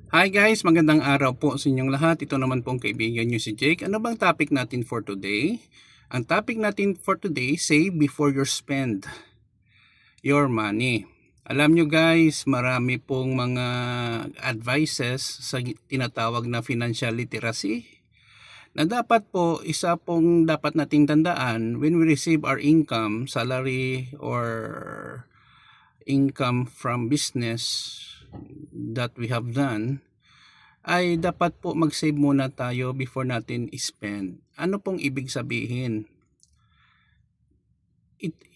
Hi guys, magandang araw po sa inyong lahat. Ito naman pong kaibigan nyo si Jake. Ano bang topic natin for today? Ang topic natin for today, save before you spend your money. Alam nyo guys, marami pong mga advices sa tinatawag na financial literacy na dapat po, isa pong dapat nating tandaan when we receive our income, salary or income from business that we have done, ay dapat po mag-save muna tayo before natin spend. Ano pong ibig sabihin?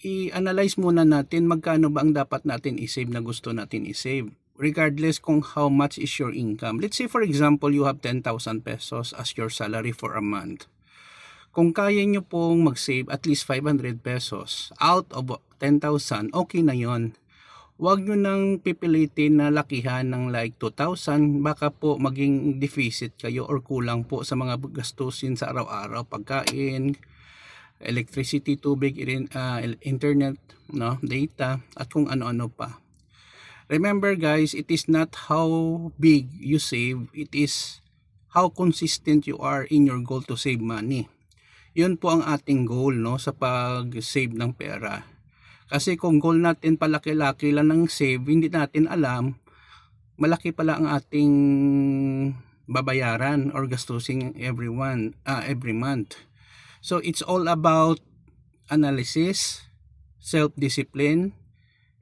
I-analyze muna natin magkano ba ang dapat natin i-save na gusto natin i-save. Regardless kung how much is your income. Let's say for example, you have 10,000 pesos as your salary for a month. Kung kaya nyo pong mag-save at least 500 pesos out of 10,000, okay na yon. Huwag nyo nang pipilitin na lakihan ng like 2,000, baka po maging deficit kayo or kulang po sa mga gastusin sa araw-araw, pagkain, electricity, tubig, internet, no, data, at kung ano-ano pa. Remember guys, it is not how big you save, it is how consistent you are in your goal to save money. Yun po ang ating goal, no, sa pag-save ng pera. Kasi kung goal natin palaki-laki lang ng save, hindi natin alam, malaki pala ang ating babayaran or gastusin every month. So it's all about analysis, self-discipline,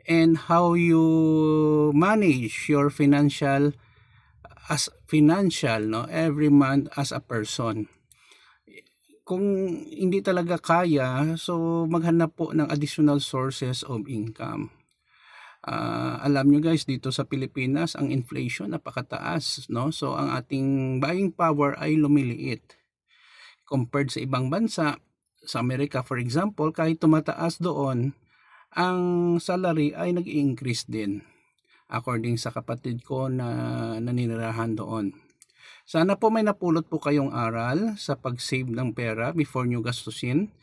and how you manage your financial no, every month as a person. Kung hindi talaga kaya, so maghanap po ng additional sources of income. Alam nyo guys, dito sa Pilipinas ang inflation napakataas, no? So ang ating buying power ay lumiliit compared sa ibang bansa. Sa Amerika for example, kahit tumataas doon, ang salary ay nag-i-increase din according sa kapatid ko na naninirahan doon. Sana po may napulot po kayong aral sa pag-save ng pera before nyo gastusin.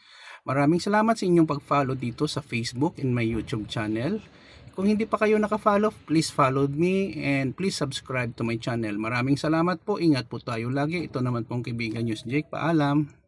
Maraming salamat sa inyong pag-follow dito sa Facebook and my YouTube channel. Kung hindi pa kayo naka-follow, please follow me and please subscribe to my channel. Maraming salamat po. Ingat po tayo lagi. Ito naman pong kaibigan nyo si Jake. Paalam.